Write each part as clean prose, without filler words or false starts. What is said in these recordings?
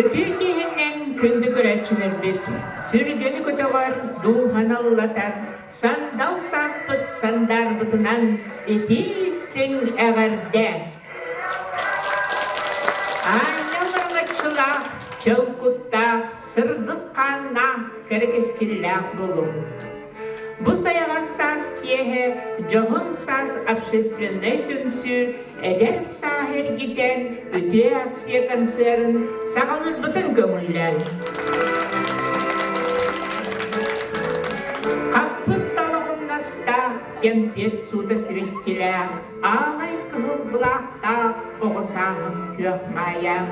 Үтүө киһиннен күндү көрәччилер бит. Сүргөнү көтөгөр дуухана улатар. Сандал сааспыт сандар бутунан итистиң әгәрдә. Айналарыңачылақ, чылкуттақ, сырдыққаннақ, кәрекескілләқ болу. Бу саяға саас киэһэ Дьоһун саас общественнай түмсүү Эдэр сааһы эргитэн үтүө акция концертын саҕалыр бытын көңүллэн. Каппыт талығымнастақ, кемпет суда сиреттилээх, аалай кыһыл булаахтаах, оҕусааһым күөх маайаах.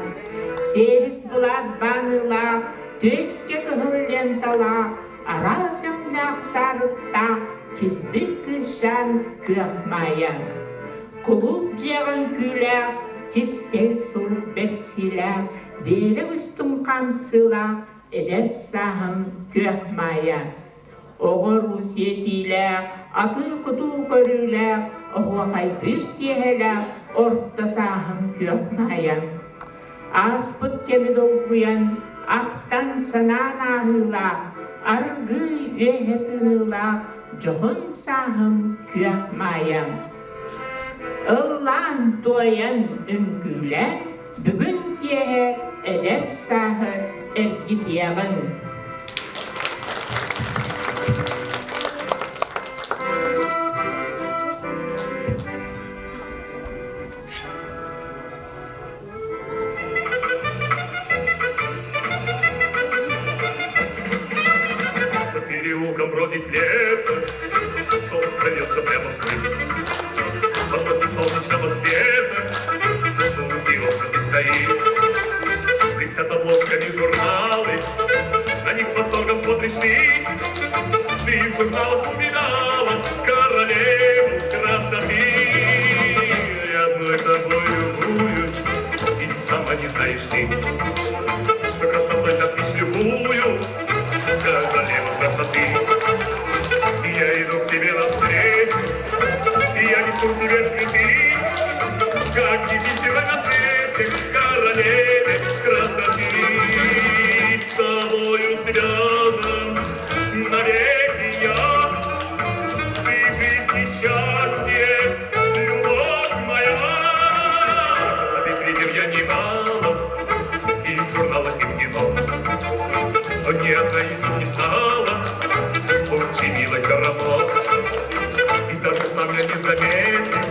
Серис булаат баанылаах, түөскэ кыһыл ленталаах, аразымнақ сарыттақ, кирдік кышан күөх маайаах. Кулуп жиғын күләқ, тистел сұл берсиләқ, бері үстің қансылақ, Эдэр сааһым күөх маайаах. Оғыр усетиләқ, аты құту көріләқ, оғы қайтыр киһэләқ, орта сааһым күөх маайаах. Аспыт кемі долгуян, ақтан санаа наһылақ, аргый үөһэтынылақ, Дьоһун сааһым күөх маайаах. Ыллаан туайан үңкүлэн, бүгүн киэһэ Эдэр сааһы эргитээҕин. Переулком бродит лето, солнце льется прямо с крыш. Подводки солнечного света, киоск стоит. Блестят обложками журналы, на них с восторгом смотришь ты. Ты в журналах упоминала королеву красоты. Я одной тобой любуюсь, и сама не знаешь ты, что красотой затмишь любую королеву красоты. Я иду к тебе навстречу, и я несу тебе цветы, как единственной на свете королеве красоты. С тобою связан навеки я, ты жизнь и счастье, любовь моя. Забыть видел я немало, и в журналах, и в кино, но ни одна из них не стала очень милой все равно. И даже сам я не заметил,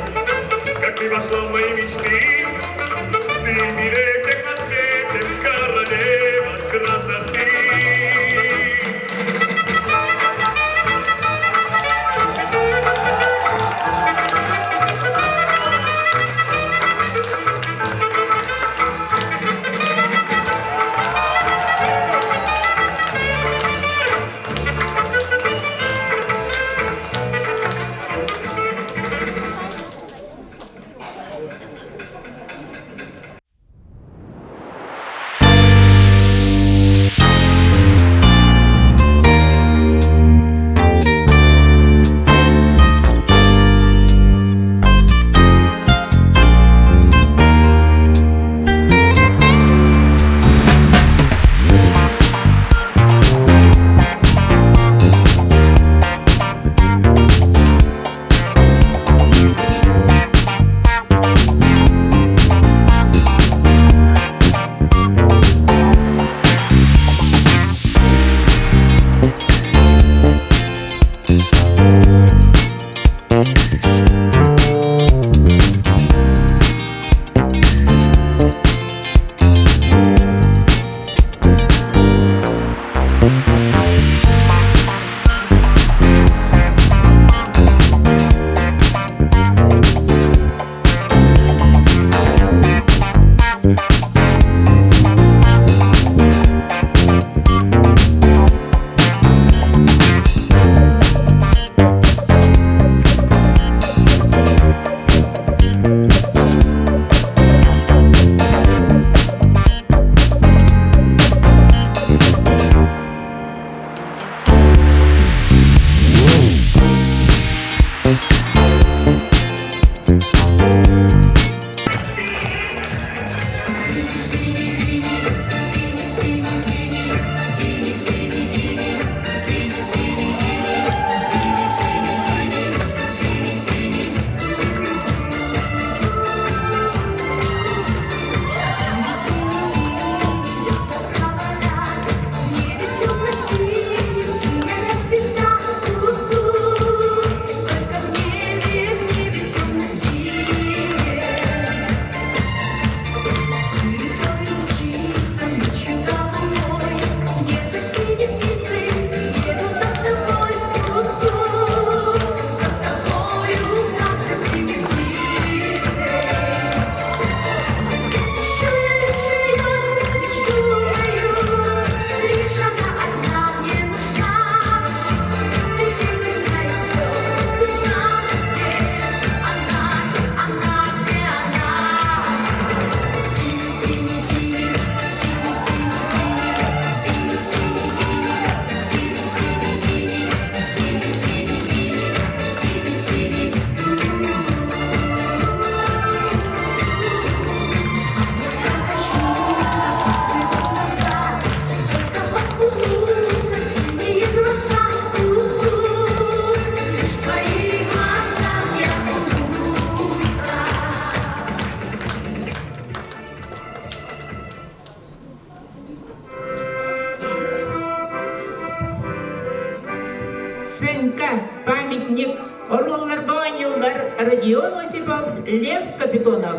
Памятник Орлолларда ойнылдар Родион Осипов, Лев Капитонов.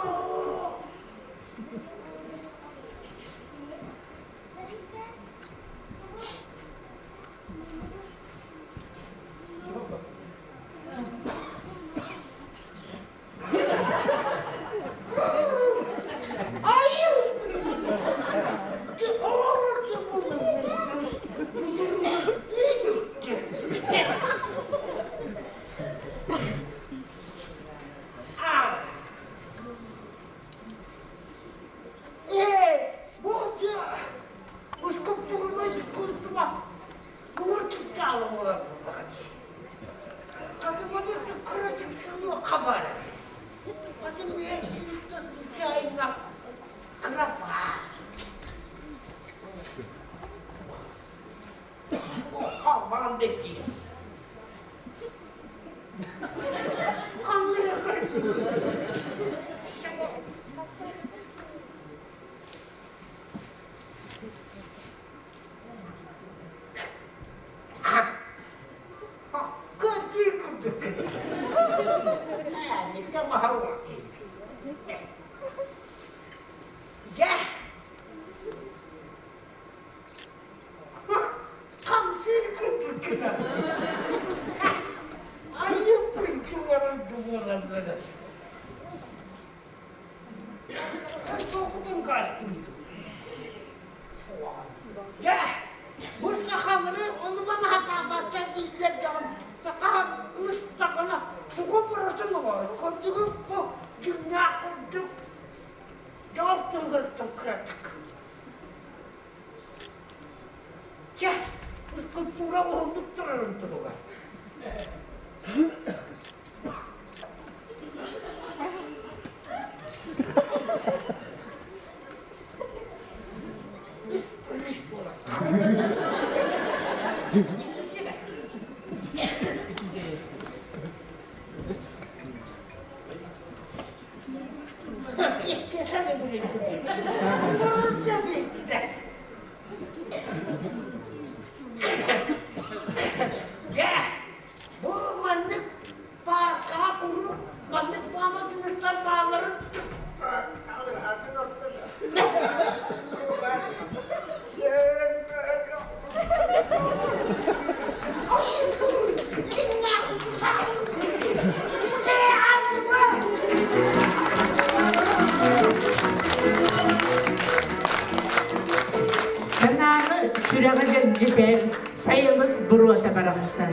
Сүрәгәҗән җитәр, сайылып буруата бараксан.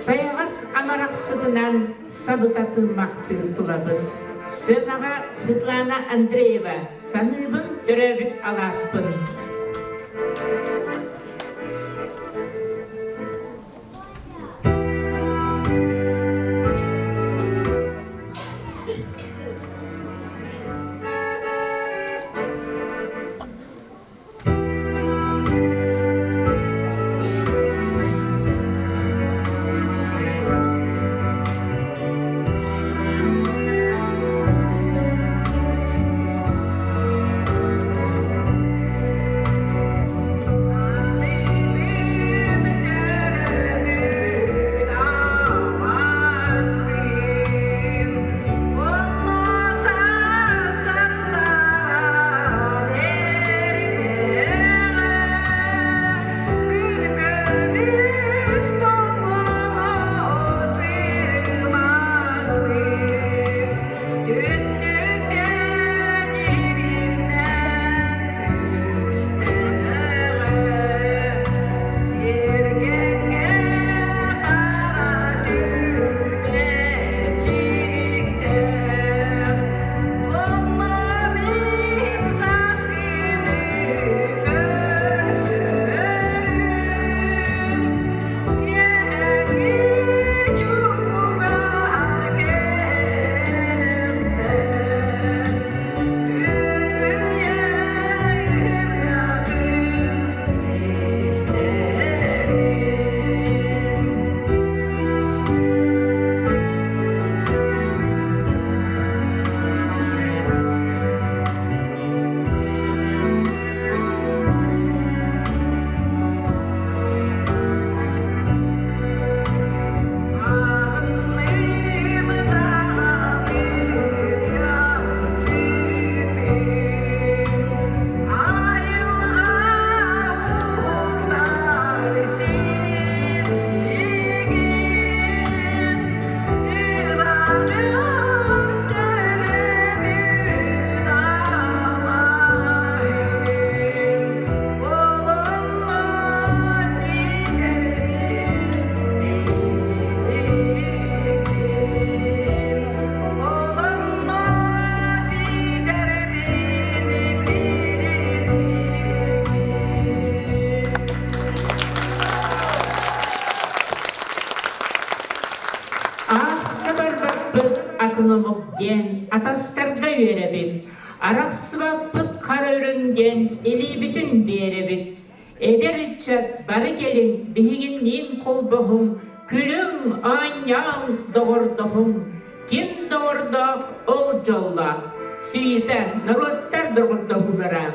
Саягас амараксыдынан сабытаты мактыр тулабын. Сынага Светлана Андреева, саныбын төрәбит аласпын. атастарга үйребит. Арақсыба пыт қара өрінген елейбітін беребит. Эдэр итчат бары келін бігігіннен қолбығым, күлім айняң доғырдығым. Ким доғырдық ол жолла, сүйіті народтар доғырдығылара.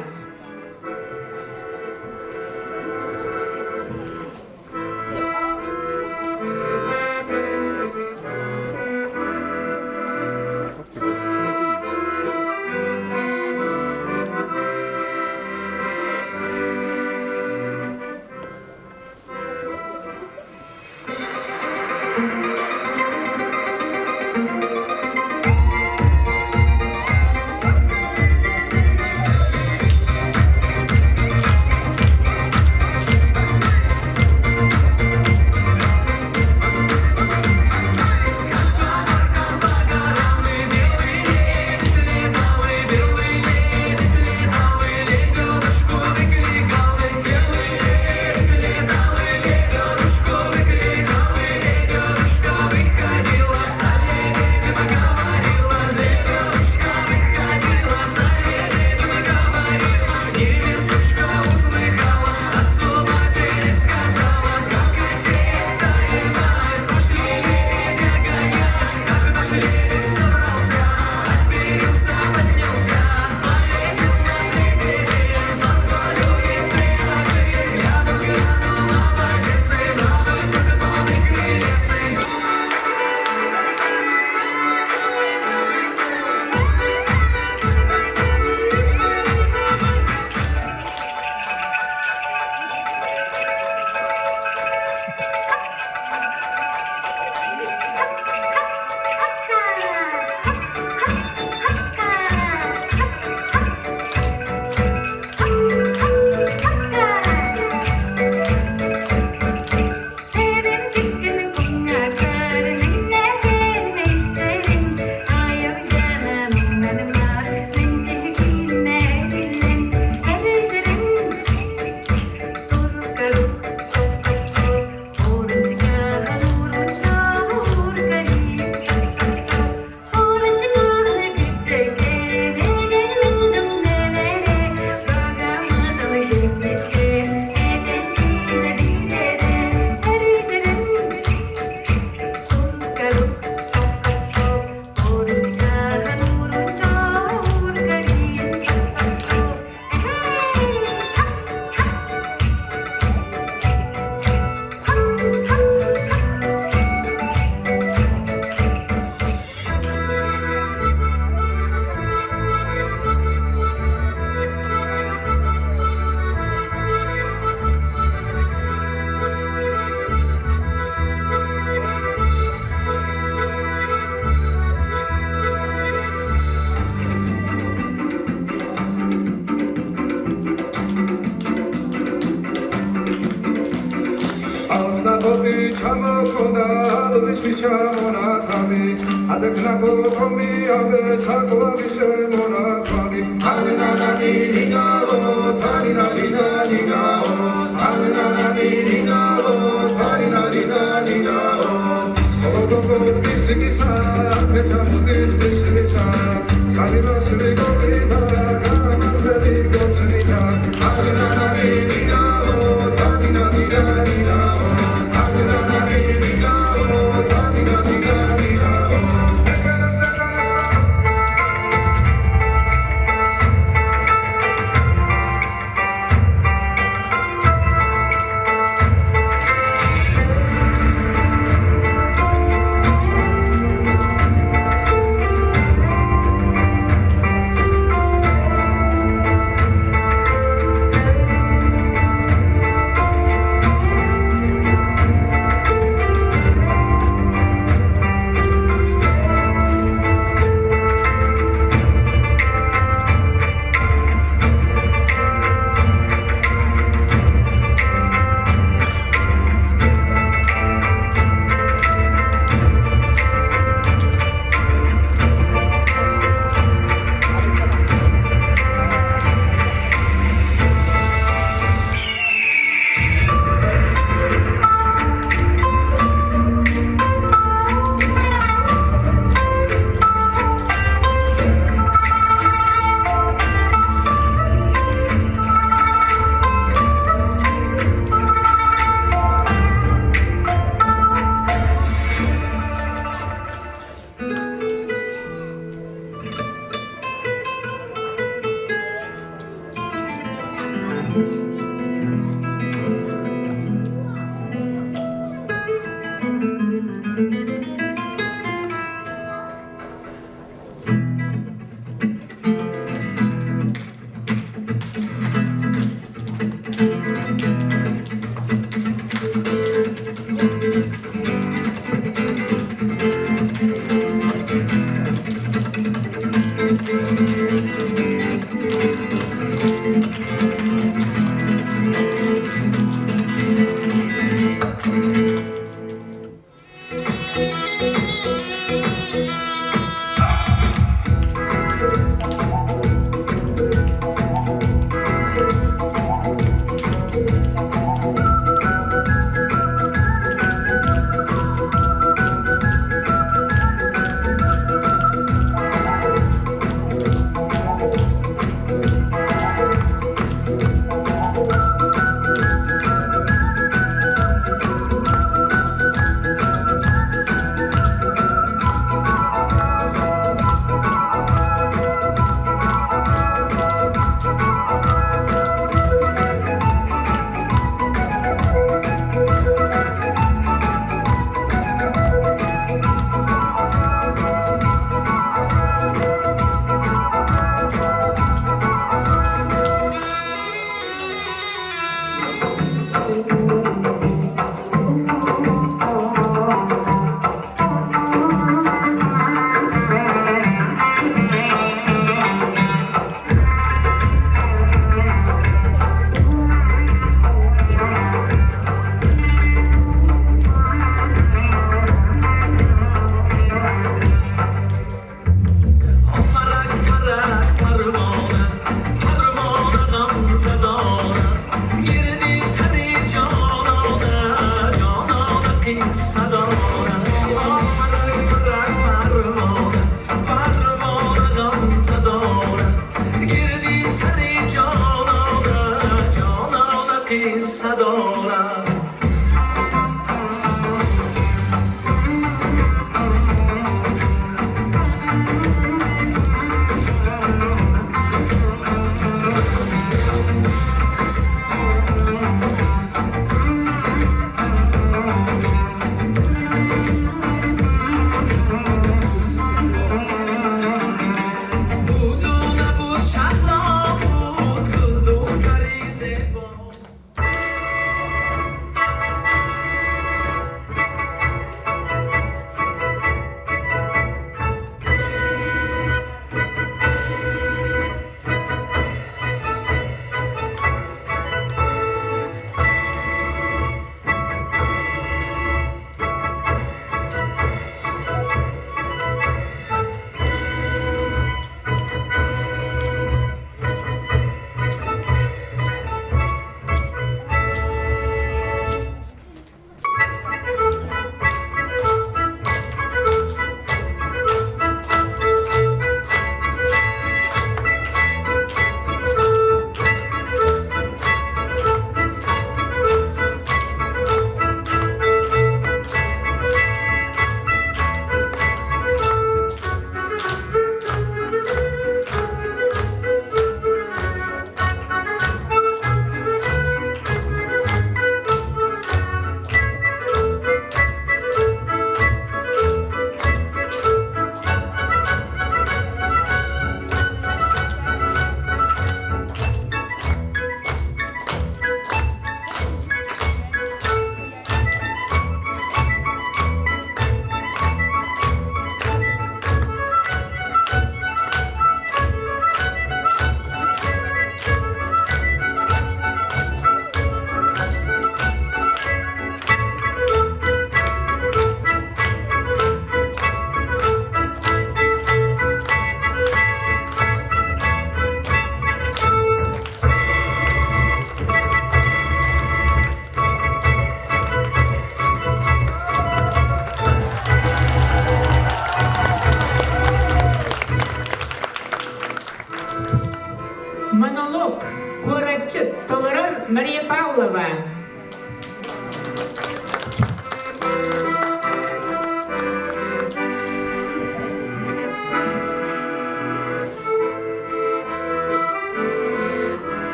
Толорор Мария Павлова.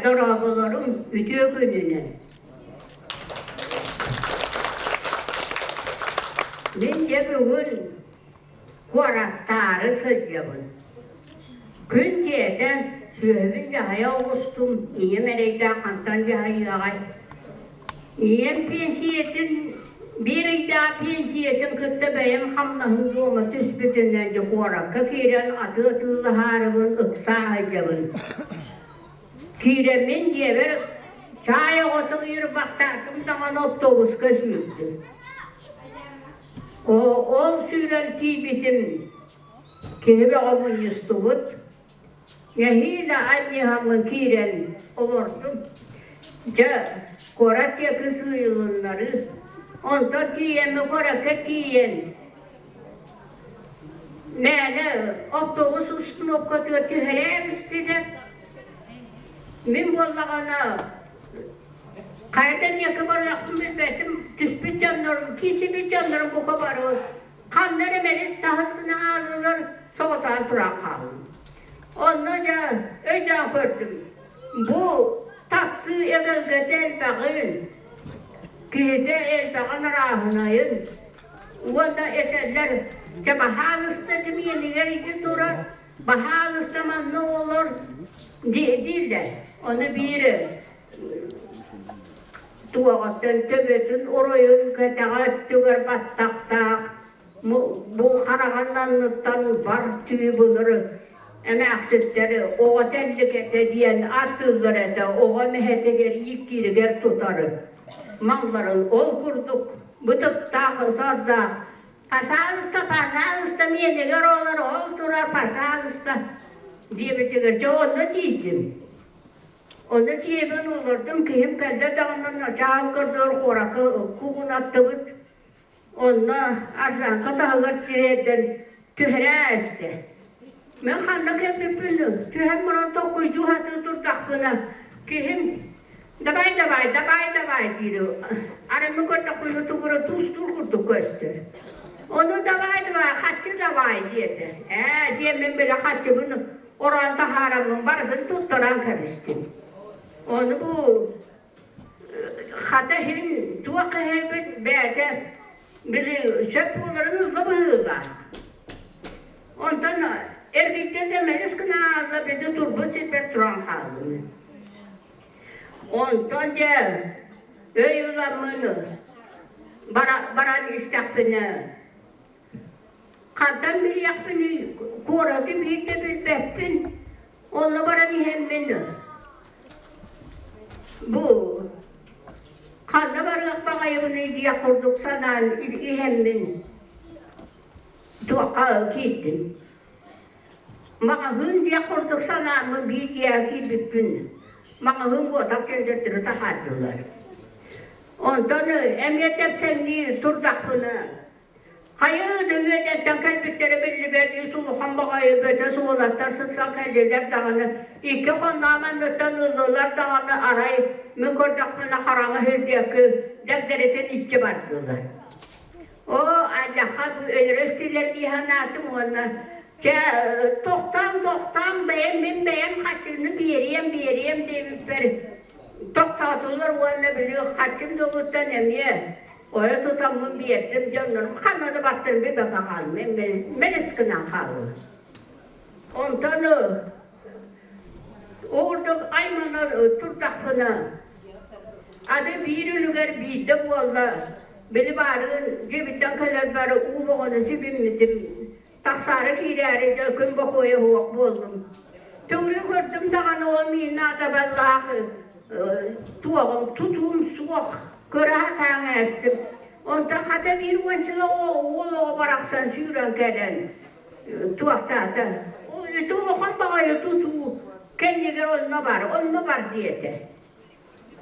Darabalarım ütüö gününe. Men de bugün kuarattarı sözcübün. Gün tiyeden söhbün de haya oluştum. İyem ereyde kantan de hayagay. İyem pensiyetin bir daha pensiyetin kıtta beyem hamlahın doğma tüspütünden de kuarakka kiren atı harabın ıksağı cabın. Kiremin diye bir çaya otuğu yürü baktaktım zaman otobüs kesmekti. O süren tibitim kebe komünist bud. Yahila anne hamı kiren olurdum. Koratya kısı yılınları. Ondan tiyemi koraka tiyen. Mene otobüs üstün okatı tüherem istedi. Min bollagana kaydan yakıbar yaptım bilbetim tüspüt canlarım, kisibit canlarım bu kabarı kanları melis tahıskına alırlar soğutan turak halım. Onunca öyden gördüm. Bu taksi egelgete elbağın kihide elbağın rahınayın onda eteller bahağısta demiyeliler iki durar bahağıstaman ne olur değiller. Onu bir tuğattan töbetün orayın katağa tüger battaktak bu karaganlanlıktan var tüyü bulur ama aksitleri oğa tellik ete diyen atılır ete oğa meheteger yikiriger tutarı malların ol kurduk bıtıktak sardak pasağısta meneger olur ol durar pasağısta diye bitirirce onu diydim. Onu diyeben olurdum ki hem kelde dağından aşağı kırdır korakı kuğun attı bit. Onunla arsan katağılar direden tühere esti. Ben kandak hep öpüldüm. Tühem buran tokkuydu hatı turdak bana. Ki hem dabay diyor. Aramı kırdak bunu tukuru tuzdur kurduk göster. Onu dabay kaçı dabay diyeti. Diye ben böyle kaçı bunu oranda haramın barısını tutturan karıştım. Onu bu katahin tuğakı hebet beyde bili şöp olarını zıbığı var. Ondan ergitэн de melis kınağında bedi turbu siper turan kaldım. Ondan da öyülamını baran istakfını kandan bir yakfını kuradı bir de bir beppin onunla baran ihemmini. Bu kanda barık bağayımını diye kurduk sanaan ihemmin tuğağı gittim. Mağa hın diye kurduk sanaan bir diye gittim. Mağa hın bu otak kendileri tahadılar. Ondan emniyet efsenliği turdak bunu. Hayırdı üyedetten kalbitleri belli suluhan bağayı böyle suğulatlar sıksan kaldiler dağını. İki kondamanlıktan ıldılar dağını arayıp mükordak bunu karanı hürdiyakı degdereten içi bardılar. O Allah'a ölürüftüler diye anlattım ona. Toktan beğen kaçını bir yeriyem deyip toktadılar ona biliyor kaçın doğuttan emiye. Oya tutamın bir ettim canlarım kanadı baktım bir baka kalım melis kınan kalım. Ondan orada aymana turdak fına adı bir ülüger biydi valla beni barın cebitten kadar barı uğuğunu sibimmidim taksarı kirari gün bakoya hoğuk buldum. Tövri gördüm dağını o minnata ballahı tuğum tutum soğuk Kıraha tanıştım. Ondan kata bir vançıla oğlu baraksan süren gelen tuğaktağda. Tuğukan bağayı tutu kendiler onunla var diyete.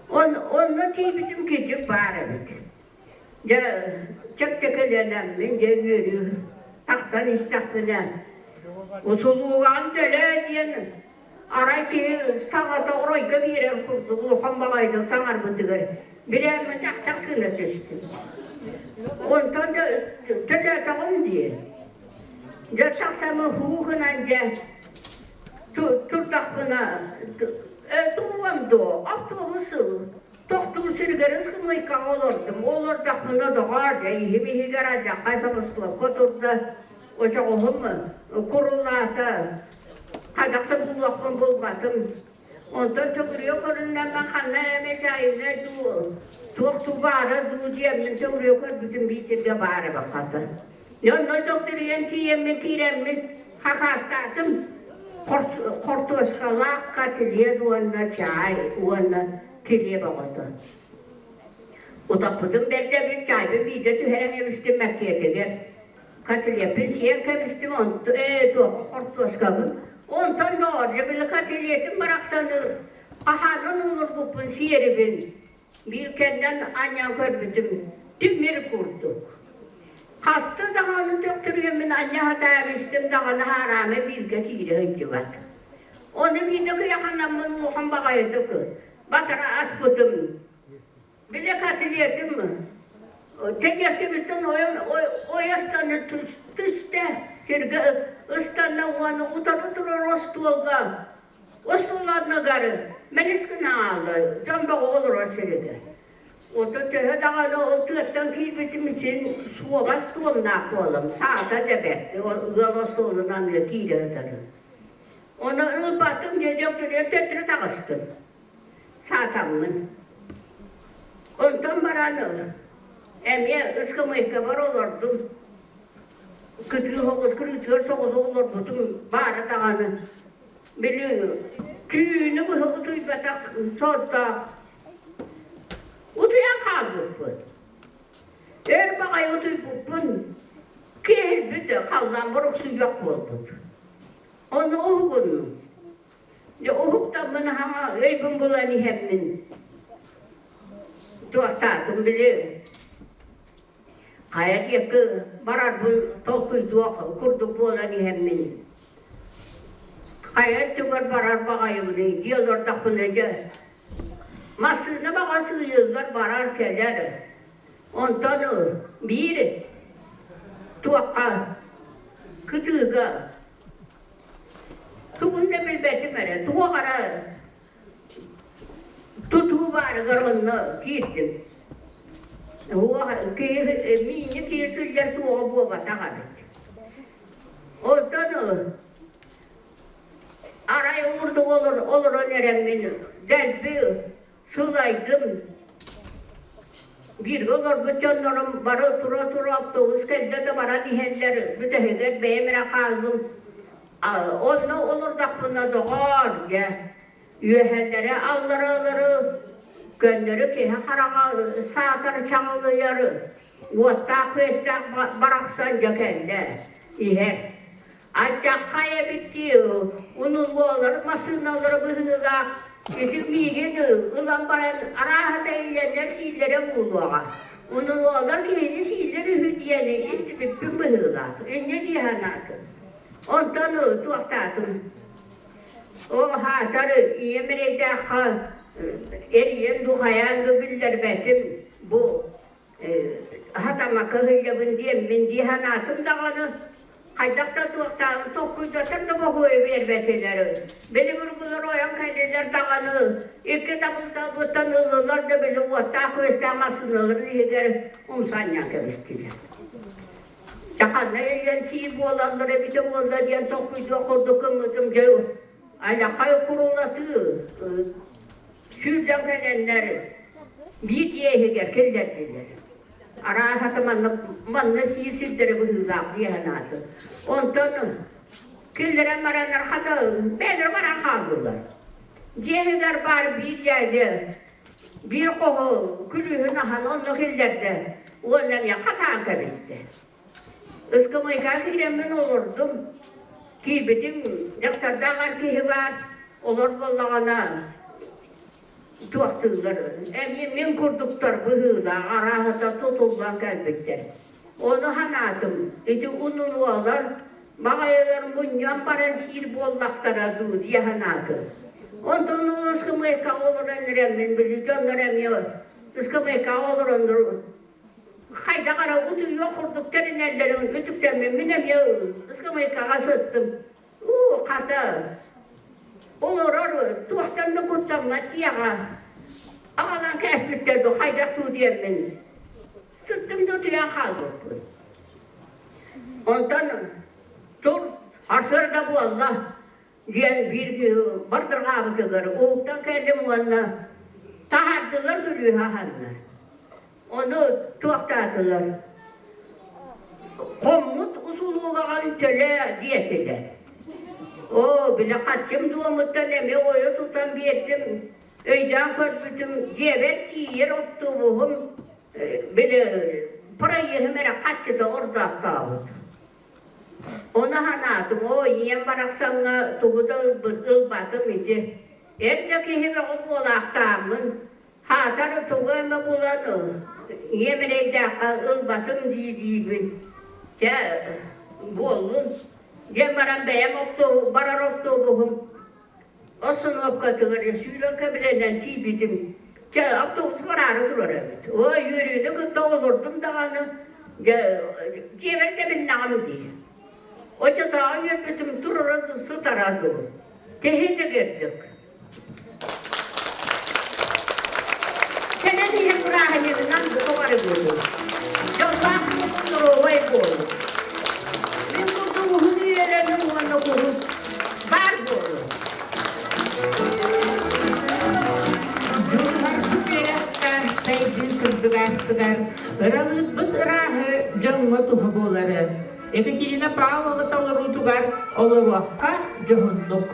Onunla tibitim gidip bağırıbıdı. Ya çek-çekelenem men je yürü. Taksan istakbına. Usuluğan döle diyen aray ki sağata orayga birer kurdu. Ulukan bagaydı sanar bundigar. Birer men akçak sıkıntı düştü. Ondan da tele tağım diye. Ya taksamı hukukunan je turtakbına tuğam do. Abdumusu. Tohtum sürgeriz kımıyka olurdum. Olur takbına da garca. İhi garacak. Kaysabısıla koturda. Oca oğum kurulata. Kadakta bulakın bulgatım. Ondan tökürüyor köründen ben kanna mesayimler tuğtu bağırı tuğu diyemmin tökürüyor kör bütün bir sirge bağırı bakatı. Yonla doktoruyen tiyemmin tiremmin hak hastatım. Kortu ıskalak katiliye duanna çay uanna tiliye bakatı. Udapıdım berde bir çaybı bir de tüheren evistim Mekke'ye katiliye pensiye kevistim on kortu ıskalın. Ondan da oraya bile katiliyetim bıraksanı ahanın olur bu pensiyeri ben. Bir kendinden anyan körbüdüm. Dümür kurduk. Kastı dağını döktürüyorum ben anne hata istim dağını harame bilge kire hıcıvat. Onu bir de yakından ben ulukan bakaydık. Batara asputum. Bile katiliyetim mi? Tekerke bütün o yastanı tüste. Sirge ıstandan onu utarı rostulga. Ostulladına garı. Meniskine aldı. Jamba olur o sirge. O da töhe dağını o tığıttan kilbitim için suğa bastığım nakolum. Sağda deberdi. O ıgalostulunan kire ödarı. Onu ılbatım cecekleri tetri tağıstım. Sağtamın. Ondan baranı. Emiye ıskımıyka var olurdum. Kıtı hoğuz, kırıtıyor soğuz olur butum bağırı dağını. Bili tüyünü bu hığı tuybatak sortak. Utuya kaldır bu. Bakay utuy bupun. Kehil bütte kaldan buruk su yok oldu. Onu oğunu. Oğuktan bana hama öybün bulanı hemmin. Tuğatatım bili. Kaya diyekı barar bu tokuy duak kurduk bulanı hemmin. Kaya tügar barar bakayım ne diyorlar da kunece. Masını baka sığıyırlar barar keller. Ondan bir tuaka kıtıga tuğunda bilbetim ere tuğara tutuğu var garonna gittim. Mini kesiller tuğa buğa batağadık. Ondan araya vurdu olur önerem beni. Delbi sulaydım. Bir olur bütünlerim bara tura otobüs geldi de bara diheller. Büteheder beyemre kaldım. Onu olur da buna doğar ya. Üyehellere alları gönderip ki harağa saatları çağılıyarı. Otta kuyestak baraksan jakelle. İher. Acak kaya bitti. Unulgu olur masınaları bıhıga. Migini ulan baran arahata ilerler sillere buluğa. Unulgu olur ki yeni silleri hüdiyeni istibip bıhıga. Ne diyanatı. Ondan tuğatatım. O hatarı yemireyde eriyen duhayan biller betim bu hatama kahıllabın diyem ben diyanatım dağını kaydakta tuğatatım tokkuydatım da bu verbeseleri. Beni vurgular oyan kaydeler dağını iki takılda bu tanılılar da beni otta kuyestamasınılır diyeler umsanya kevestiler. Cahanna eriyen siyip olanlara bir de olanlar diyen tokkuydu okurduk ımıdım cevap. Alakay kurulatı, şuradan gelenler bir diye hegerkeller dediler. Ara hatmanla siysilleri bu hızak diye hanatı. Ondan killere maranlar hata, belir maran kaldılar. Ceheder var bir cece, bir kohu, külühün ahan onu killerde, ondan ya hata kaviste. Iskamayka kiremin olurdum. Ki bizim doktordalar ki var, olur bollağına tuaqtığlar. Men kurduklar bıhıla, arahıda tutulgan kelbekler. Onu hanatım, eti unun oğlar, bağaylar munyan baran sir bollaklara du diye hanatı. Ondan onu ıskımıyka olur enirem ben bili, gönderem ya. Iskımıyka olur ondur. Hayda kara utuyor kurdukların ellerin ütükten ben minem ya. Iskımıyka sıttım. Kata. Olur, tuaqtan da kurtamma tiyağa. Ağalan kesliklerdi, haydak tu diyem ben. Sıttım da tuyan kaldı. Ondan dur, harsırda bu Allah diyen bir bardır ağabeyler. Oğuktan kellim onunla tahardılar gülüyor hahanlar. Onu tuaktadılar. Kommut usulü olan töle diyetiler. O bile kaçım doğumuttan eme oyu tutan birdim. Öyden körbütüm ceber tiyer ottuğum. Bile parayı hemere kaçı da orada aktardı. Ona hanatım, o yiyen baraksanla tuğda ılbatım idi. Erdeki heme o bolaktamın, hatarı tuğda eme bulanı. Yemereyde ılbatım diyibin. Bolun. Gemaran beyem oktu, barar oktu buhum. Olsun okkatıgır, suyla kabilenden tibidim. Avtobus bararı durur evet. O yürüydü, kıtta olurdum dağını. Ceverte ben nağım değil. O çatağı yürüdüm, dururdu, sıtaradı. Tehide girdik. Sene diye buraya yerinden bu kovarı buldu. Çok vakti bulur o vay buldu. Ben kurdu bu hülyelerim onu kurup, var buldu. Saydı sırdıgar, ıralı bıt ırahı canma tuha boları. Ekaterina Pavlova taları tugar, olur vakka Dьоһунлuk.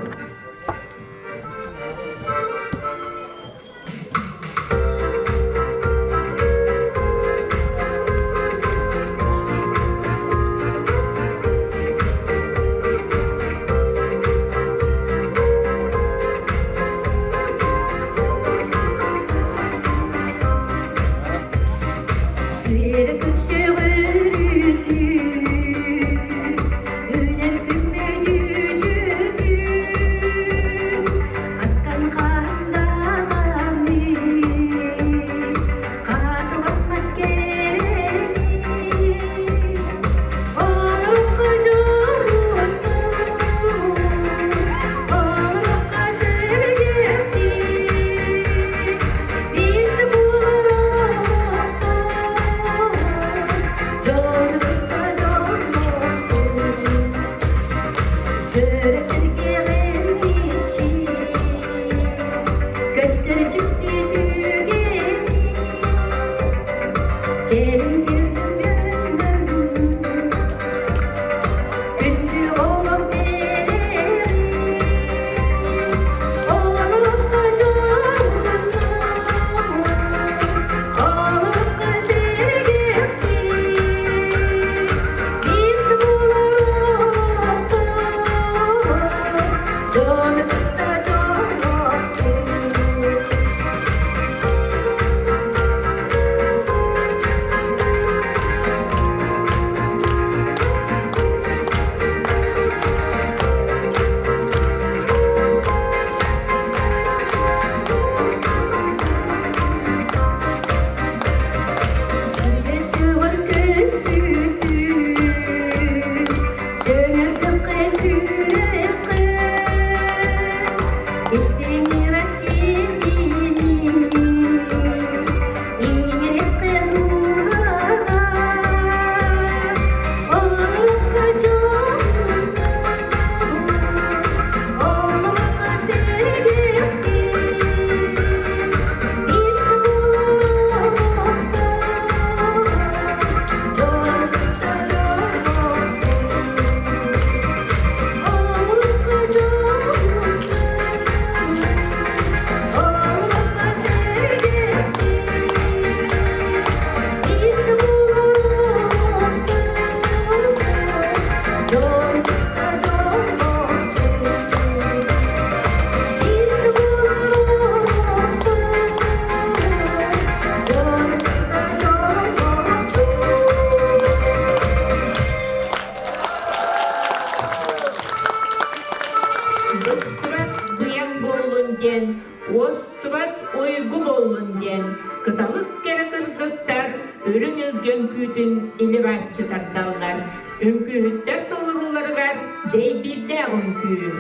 gönkütün ilibatçı tartallar. Ünkühütter tolurullarıgar dey bir de önkü.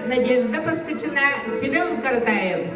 Надежда Паскачина, Семен Картаев.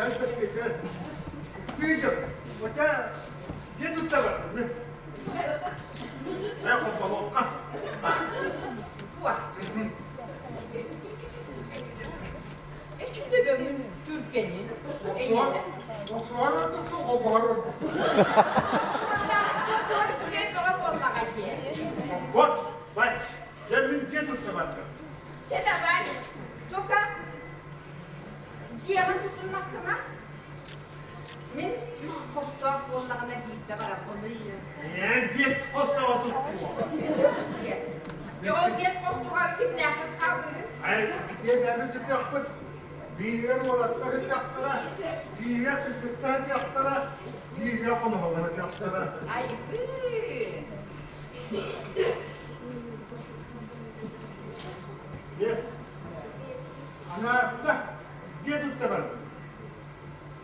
Gel. İsteyeceğim. Hoca yedut da var. Ne kopalım? Buah. Çünkü ben Türkiye'nin eyinde. Sonra o bağırır. Bak. Yemin yedut da var. Çeda var. Toka. Ciğerin tutun hakkına. Min yüz posta onlarına gitti var. Onu yiyor. Gez posta otur. Yol gez posta kim ne yapıp kavgırır? Hayır, diğerlerinizi yapmış. Diğer olanları yaptıra. Diğer çocukları yaptıra. Diğer konuları yaptıra. Ay Yes. Anahtar. Diye tut da var.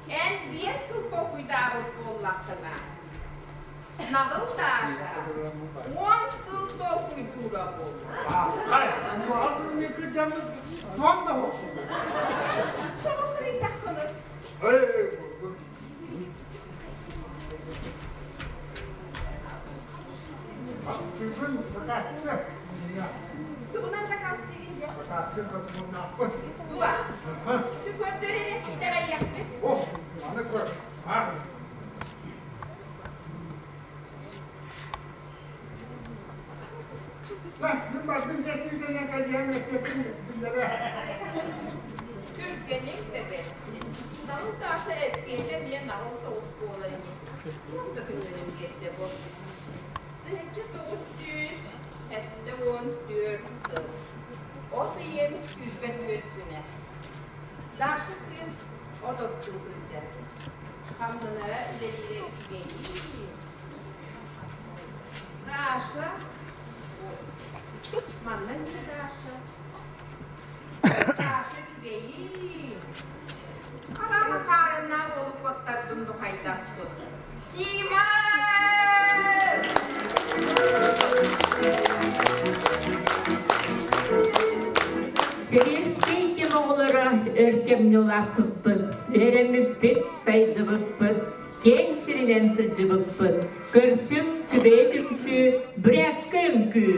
Ken bir sulto cuidado por la cana. Nağıl taşa. On sulto cuidura por. Hayır. Bu adını yıkacağımız doğan da olsun. Como krita kılır? Hey. Bugün sakastı. Tuğunan da kastırınca. Sakastı kadının ne yapmış? Dua. Tu porterere kitara yaptı. Oh, bana koy. Ha. Lan, bir baktım geçmeyeceğine geleceğim etmesin günlere. Türkiye'nin bebekçi. Nağıl taşa etkiyle bir nağıl soğuk boğularını. Çok da kızının yetti bu. Derece 974 yıl. O da yeni süzbet ötüne. Daşı kız o da kızılca. Kamdını ileriyle üçgeyi. Daşı. Mandan bir daşı. Daşı üçgeyi. Karama karından olup battardın bu haydattı. Cimal! Seviyeskeyken oğlara örkemni ulattıppın, veremipпит saydıbıppın, keng sirinen sırcıbıppın, görsüm kübeye түмсүү, бряцка үңкүү.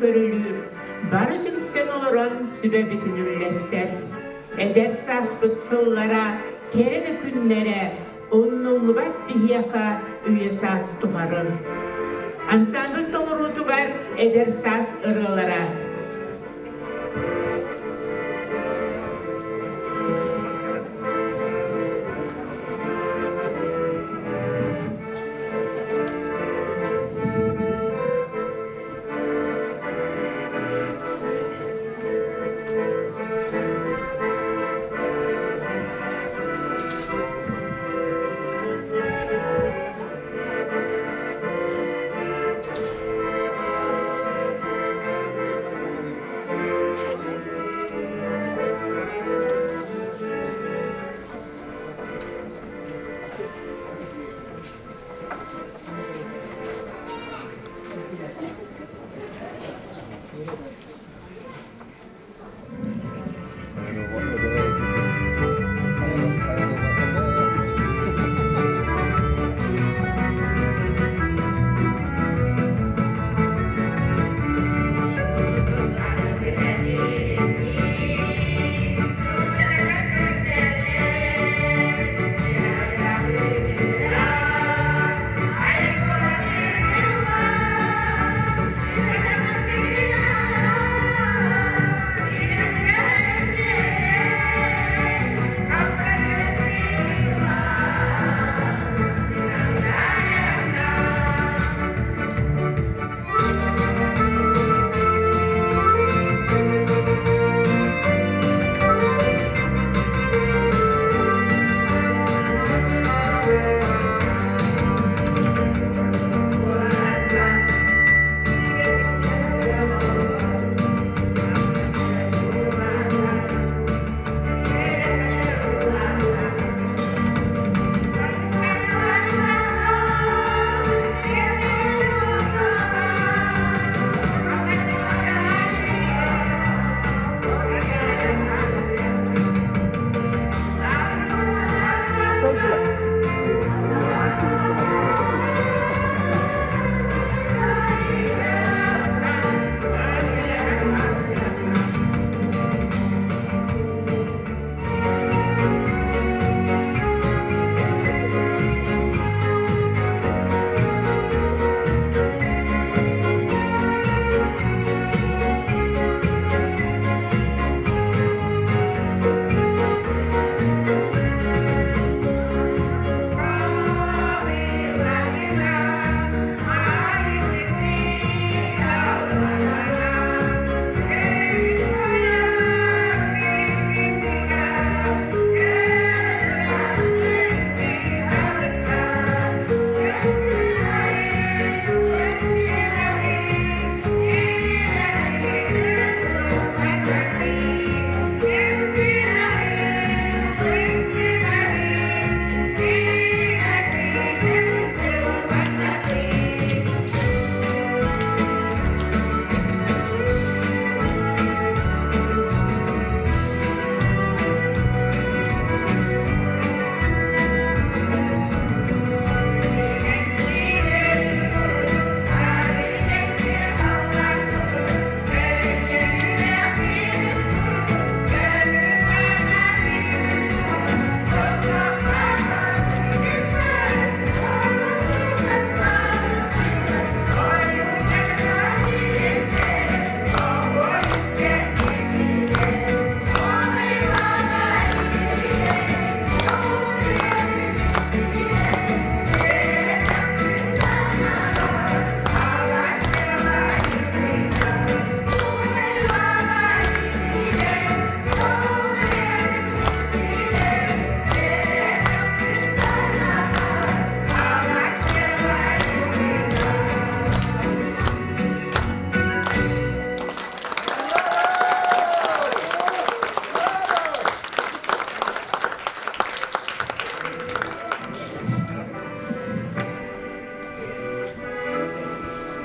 көрülür. Barı tümsen oluran sübe bütünürlester. Эдэр сааспыт сыллара, кереде күннере, оннуллубат дихияка үйе саас туғарын. Ансамбль тоңыру тугар эдэр саас ырылара.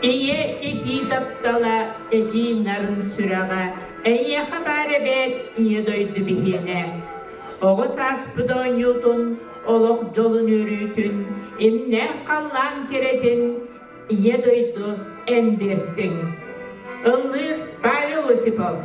Ие эти таптала эти нарын сүрага, эйе хабары бет ие дойду бихене. Оғыз аспыдон ютун, олық жолун өрүтүн, эмне қаллан керетин, ие дойду эмбертин. Ыллыр Павел Осипов.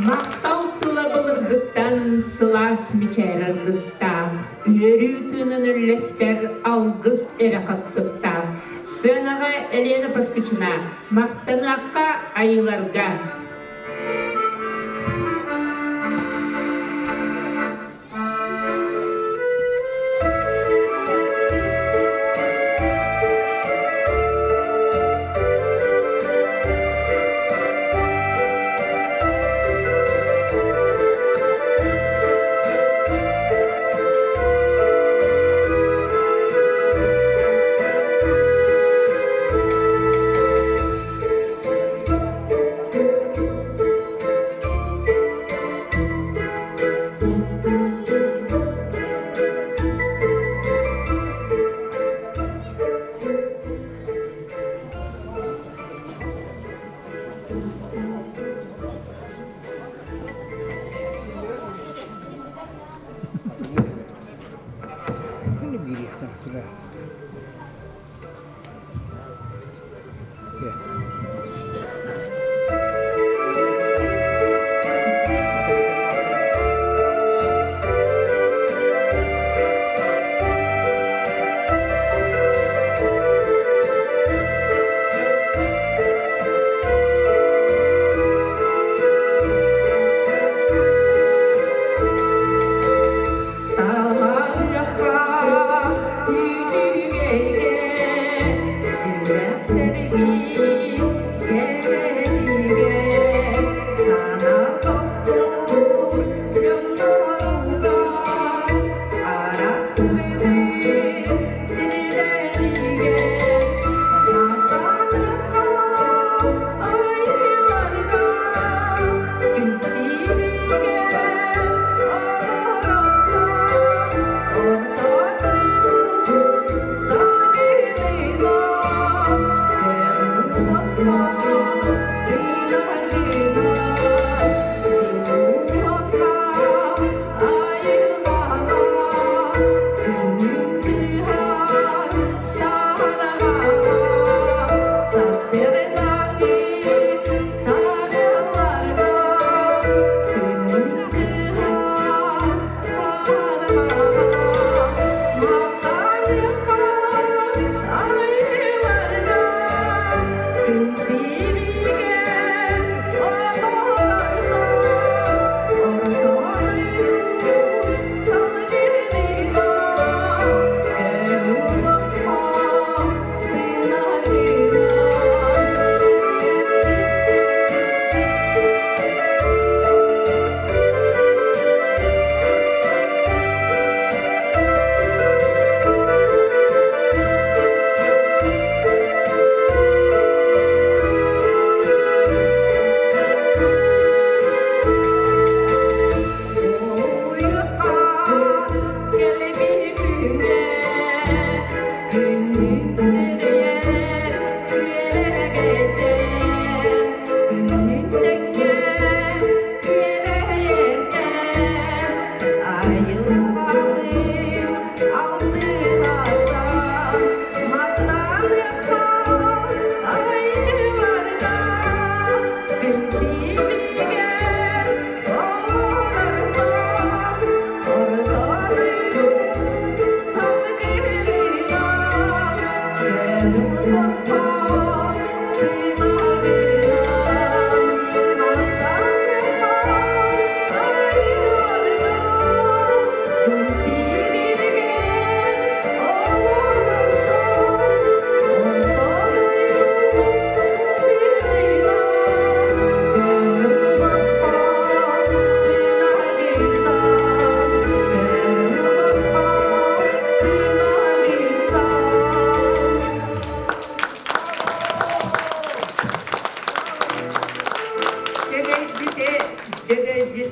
Мақтау тылабылырдықтан сылас мичайрардыстан, үйерютінің үрлестер алгыс әрақаттықтан, сынаға Елена Паскычына, мақтанаққа айыларға.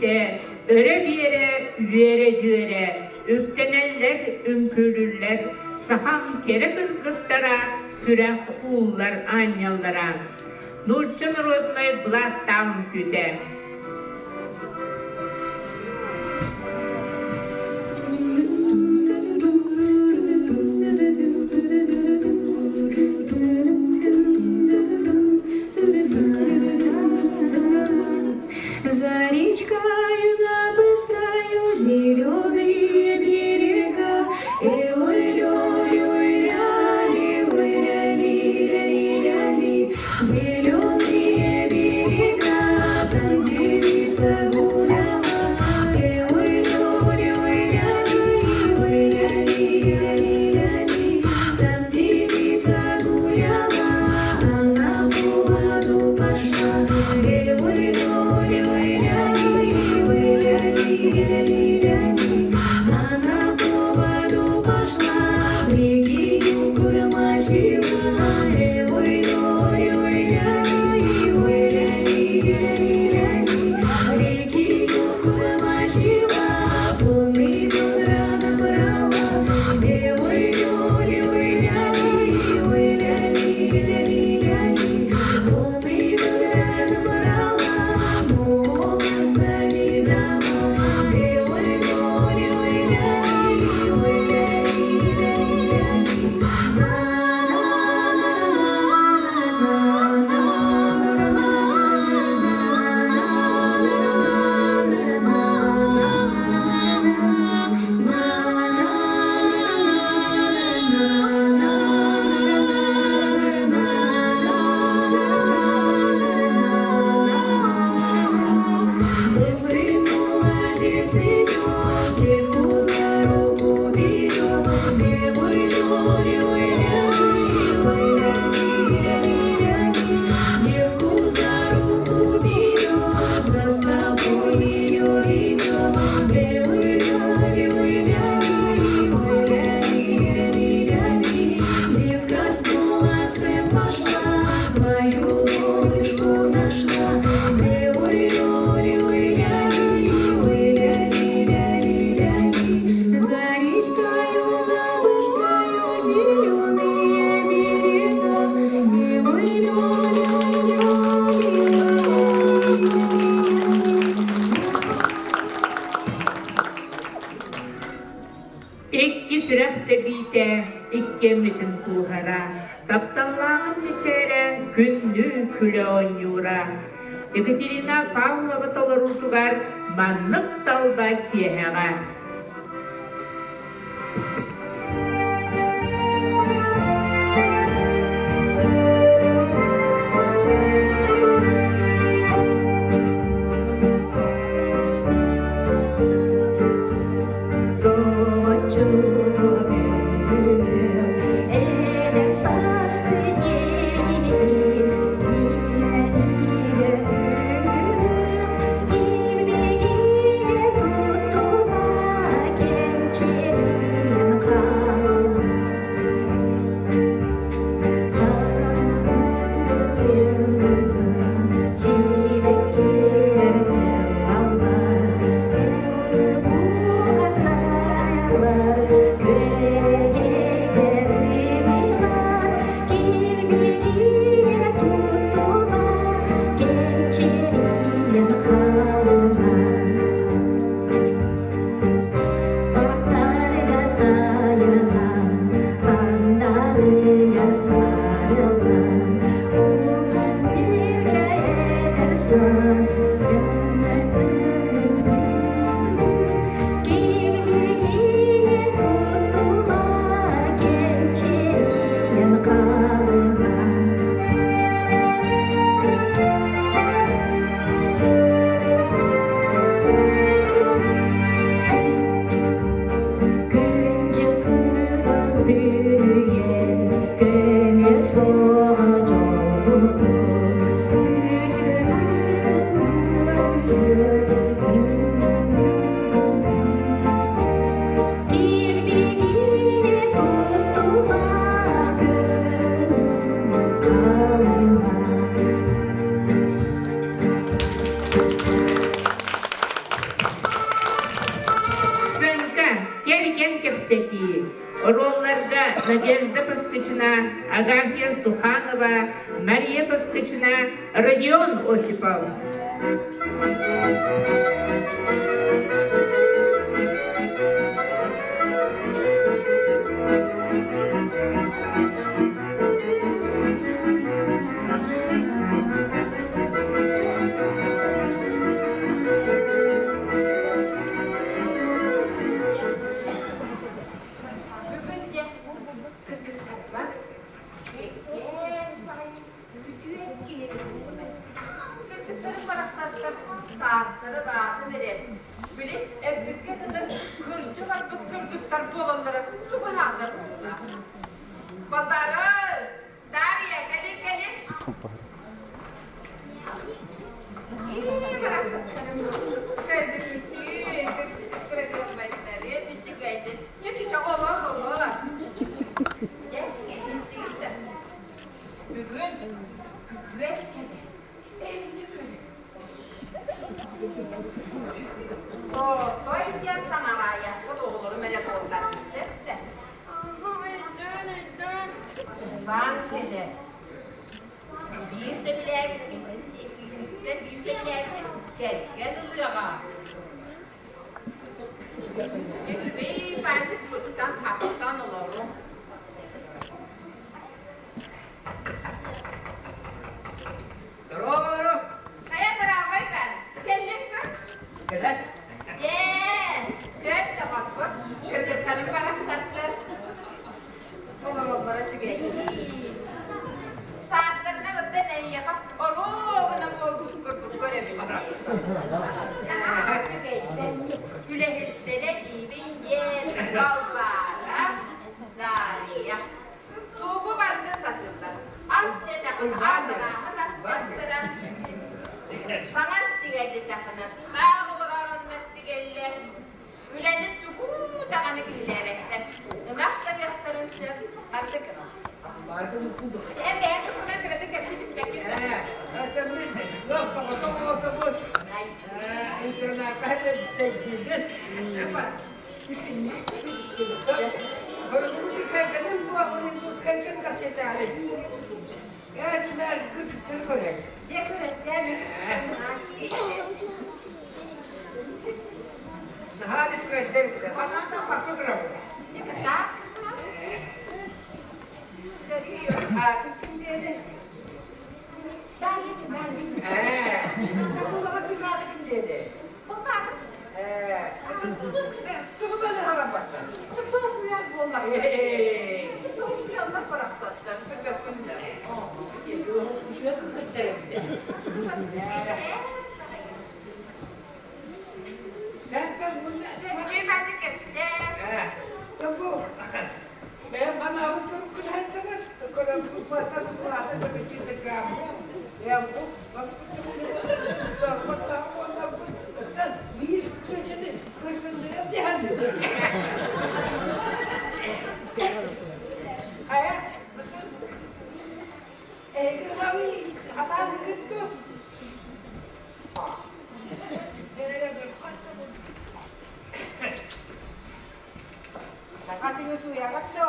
Ете, öre bir yere, üyere cüere, ökteneller, ünkürürler, sahan kere kızgıttara, sürek uğullar anyallara. Nurçın rodnay blattan küte. За речкою, за быстрою, зеленые берега, ой-ля-ли, зеленые берега, там девица гуляла, ой-ля-ли, там девица гуляла, она по воду пошла, она по воду пошла, в реки куда-мочила, в реки куда-мочила, полный ведра набрала, полный ведра набрала, молодца видала. Добрый молодец идет, девку за руку берет, девку за руку берет, за собой ее ведет, девка с молодцем пошла, свою дочку нашла, за речкою, за быстрою, зеленые берега, İkki sürekte bite, ikke mitin kuhara, taptallağın içere, künnü küle onyura. Ekaterina Pavlova tolarusugar, manlık talba kiyeğe. Эдэр саас Надежда Паскычына, Агафья Суханова, Мария Паскычына, Родион Осипов. Saasları rahatı verir. Bilip bütçedeler kırıcılar, bıkkırdıklar bolanlara su kahanlar olurlar. Baldarı, Dariye, gelin. İyi bıraksatlarım. Verdim bitti. Kırıklar bayıkları, bitti gaydi. Ne çiçek olur. Gel, gitti. Bugün güvetkeli. Elini körü. Koyken sanaa yapma doğruları melek oldular. Aha, Eddern. Van kele. Bir seviye bir seviye gel ılığa. Çünkü ben de kutudan kaptan olurum. Bravo. Kaya beraber ben. Gelin mi? Güzel. Gel de bak bak. Kırdıklarım bana sattı. Bana çıkıyor. Saaslarına götte ne yapar? Oru bana bu kurduk görebilirim. Çıkıyor. Ülehillere divin yer balbara dariya. Tuğu vardı satırlar. Asya takımı asıra. Nasıl Panas tigaydı takına. Bağlılar tigaylı. Ülenin tuğu takını killerekten. Nafta yaktarınsa artık. Markın kudu. Ben kızına kırıtık hepsini ispektim. Atamın yok tamam. İnternetten sevgili. Bunu kerkenin bu kerken kapçetari. Esmer kırk korek. Hadi tüketelim. Hatta bakıyorum. Ne kadar? Artık kim dedi? Ben. Bu kadar güzel kim dedi? Tuğ bana haram baktı. Tuğ bu yer bolla. Tuğ yanına bırak satlar. Köpekler. Şöyle kırkıtlarım bir de. Sen bunda... Ben de gelse. Bu. Ben bana avuçum kullandım. Kolam bu masanın bu atasını bir gram. Ya bu bir köşede kırsınca cehennem. Hayat. Kırmavi hata gitti. Nereye bir kaçtı? Nakasing suya kato.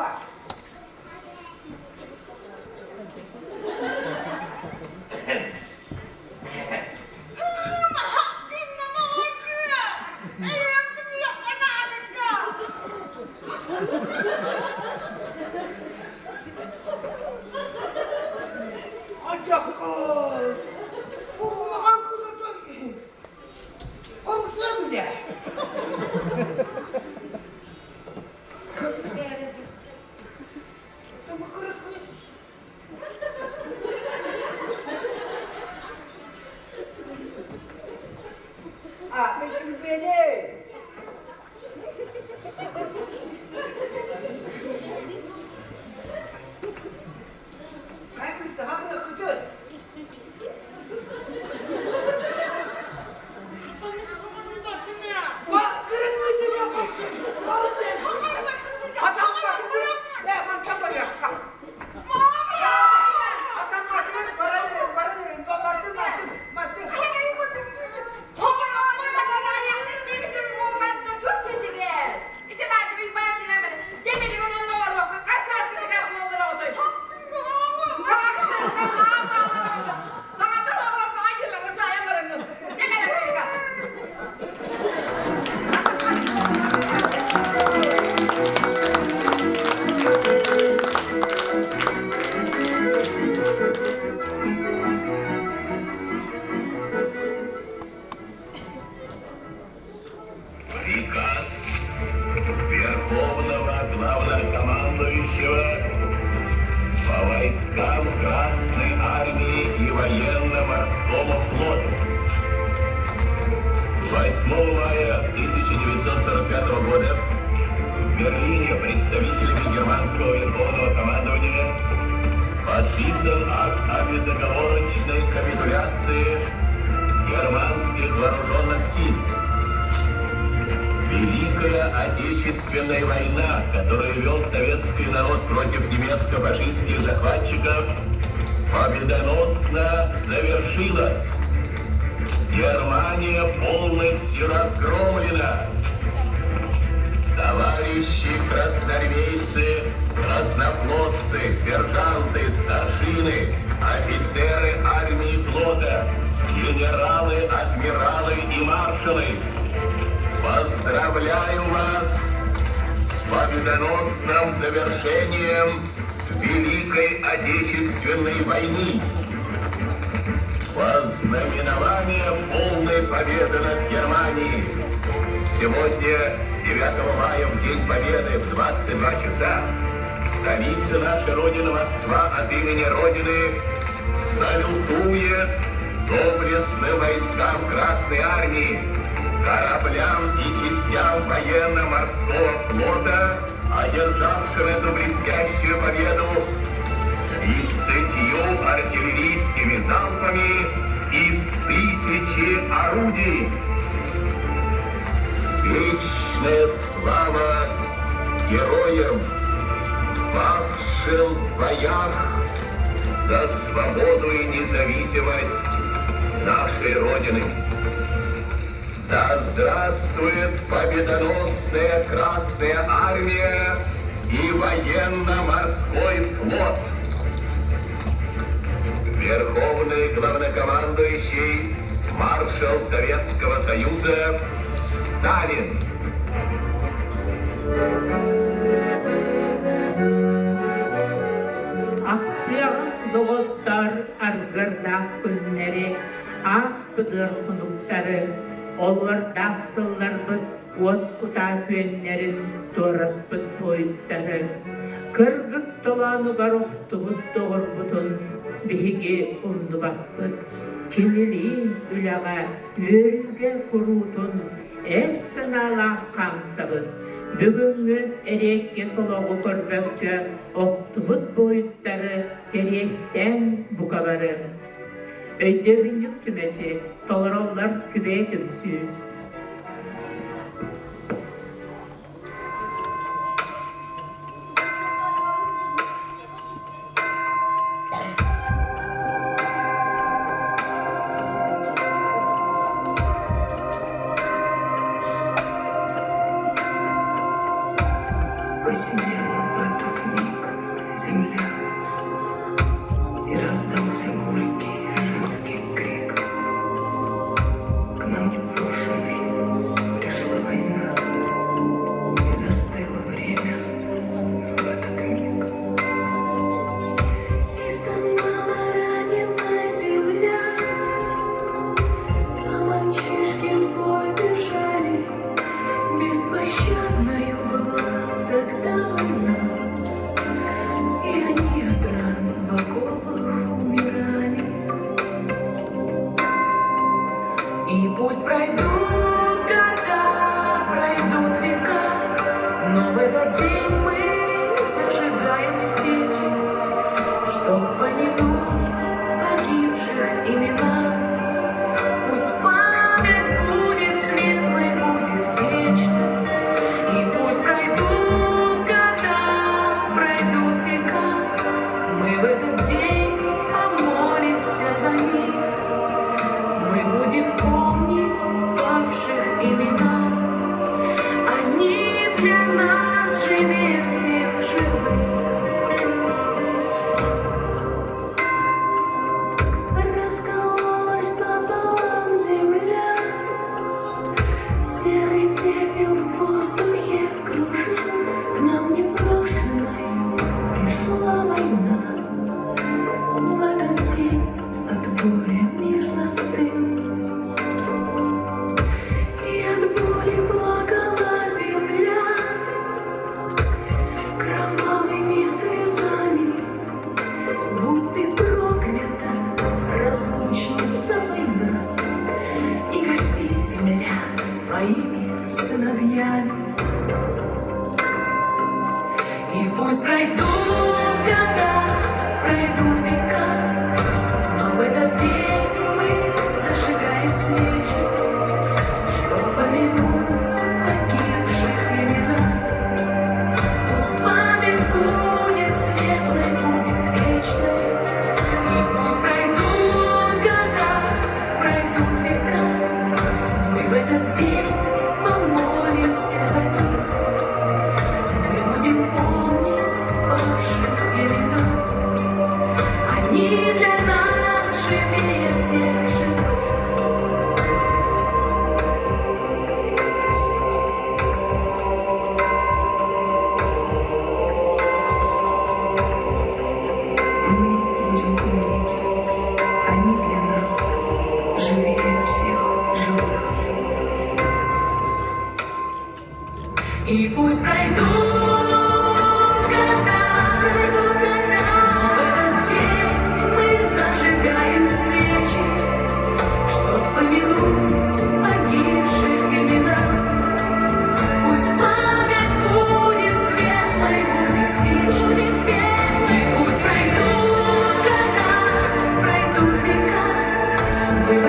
морскому флоту. 8 мая 1945 года в Берлине представителями германского верховного командования подписан акт о безоговорочной капитуляции германских вооруженных сил. Великая Отечественная война, которую вел советский народ против немецко-фашистских захватчиков, победоносно завершилась. Германия полностью разгромлена. Товарищи красноармейцы, краснофлотцы, сержанты, старшины, офицеры армии и флота, генералы, адмиралы и маршалы, поздравляю вас с победоносным завершением Великой Отечественной войны. Во знаменование полной победы над Германией сегодня, 9 мая, в День Победы, в 22 часа, в столице нашей Родины Москва от имени Родины салютует доблестным войскам Красной Армии, кораблям и частям военно-морского флота, одержавшим эту блестящую победу 30 артиллерийскими залпами из 1000 орудий. Вечная слава героям, павшим в боях за свободу и независимость нашей Родины. Да здравствует победоносная Красная Армия и военно-морской флот! Верховный главнокомандующий, маршал Советского Союза Сталин. Акция doğuттар аргырдақ күннері, ас бұдыр құнуқтары, олар дақсылар бұд, от құта көннерін, торас бұд бойыттары. Кыргыз толаны бароқты бұд тоғыр бұтын, бігі ұнды бақпыд. Кинили үляға, өрілге құрутын, әт сынала қаңсабыд. Бүгінгі әрекке солығы көрбәкті оқтыбыт бойыттары терестен бұқабары. Өйдерінік түметі толыралар күбе түмсүү. Посидела в этот миг земля, и раздался горький женский крик. К нам непрошенной пришла война, и застыло время в этот миг. И стонала раненая земля, а мальчишки в бой бежали, беспощадною была тогда война, и они от ран в окопах умирали. И пусть пройдут года, пройдут века, но в этот день мы зажигаем свечи, чтоб помянуть погибших имена. Пусть память будет светлой, будет вечной, и пусть пройдут года, пройдут века, мы в этот день помолимся за них. Мы будем помнить павших имена, они для нас живее всех живых. Раскололась пополам земля, серый пепел в воздухе кружил. К нам непрошенной пришла война. В этот день от горя мир застыл, и от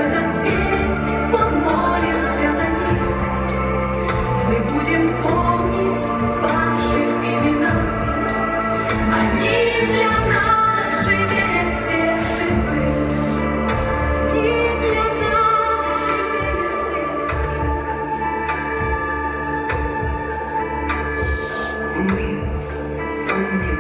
этот день, помолимся за них. Мы будем помнить павших имена. Они для нас живее всех живых. Они для нас живее всех. Мы помним.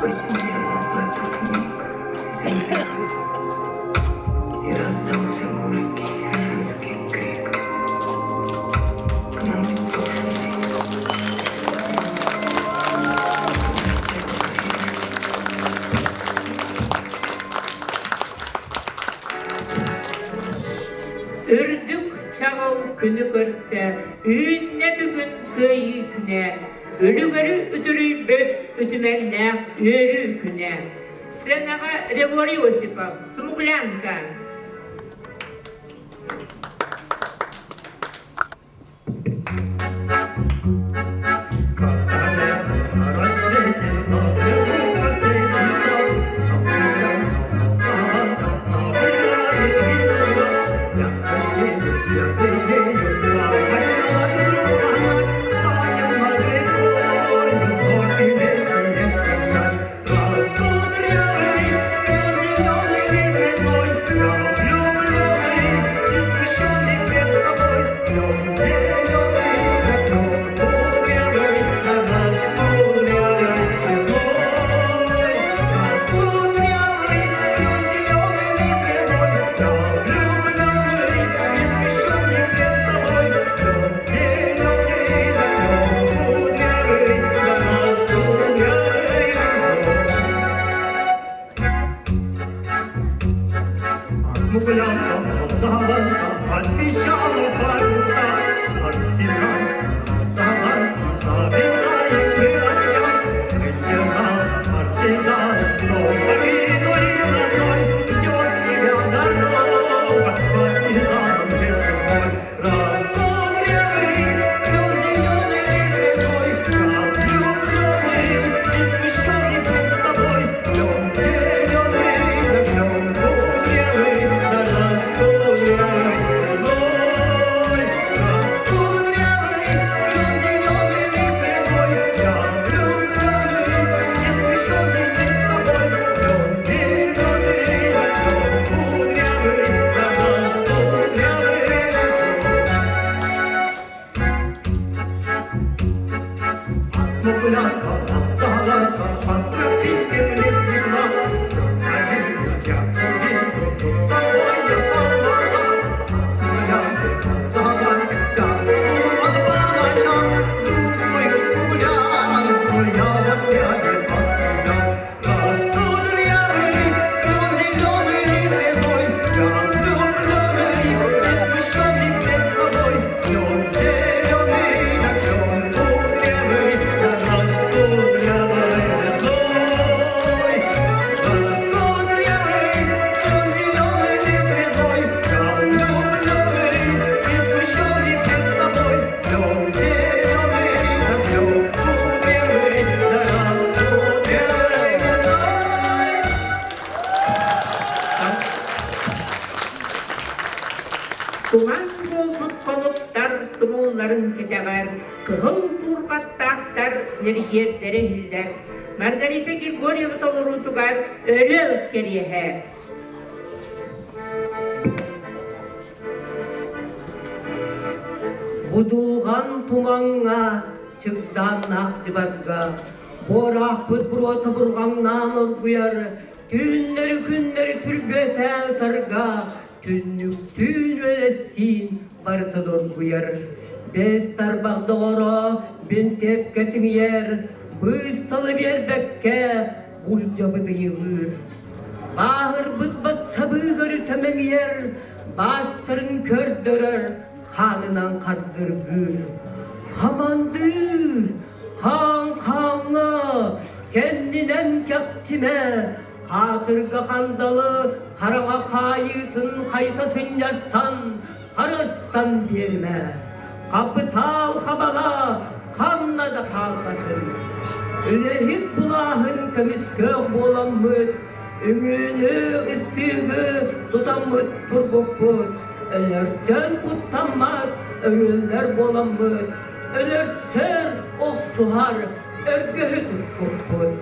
Посидела в этот миг земля, и раздался горький женский крик. К нам брошенный. Үрдік чағыл күні көрсе, үйінне бүгін көйі күне, өлігері үтірі бөт үтімәгіне өрі күне. Сенаға Григорий Осипов, Смуглянка. Туған болмыт қолыптар тұмуларын кетеғар, кығыл турбаттақтар нергердері хілдер. Маргарита Григорьева толыру туғар өлі өткеріе. Будулған тумаңа, чыгдан ақтыбарға, борақ бұд бұроты бұрғаңнан ұрғыяр, күннері түрбеті ұтарға, түн өлестін бартын ұрғыяр. Бес тарбақты ғора, бен тепкетін ер, бұсталы бербекке, бұл жабыды елір. Бағыр бұд бас сабы көрі төмен ер, бастырын көрдірір, қанынан қардыр гүр. Hamandı, kan kendinen kektime, katırga kandalı, karama kayıtın kaytasın yartan, karastan birime. Kapıtal habala, kanla da kalkatın. Ülehip bulahın kemis kök bolamıd, üngünü istigü tutamıd turbukbud. Ölürten kuttamad, ölürler bolamıd. Ölürser oh suhar, örgühü tutkukbud.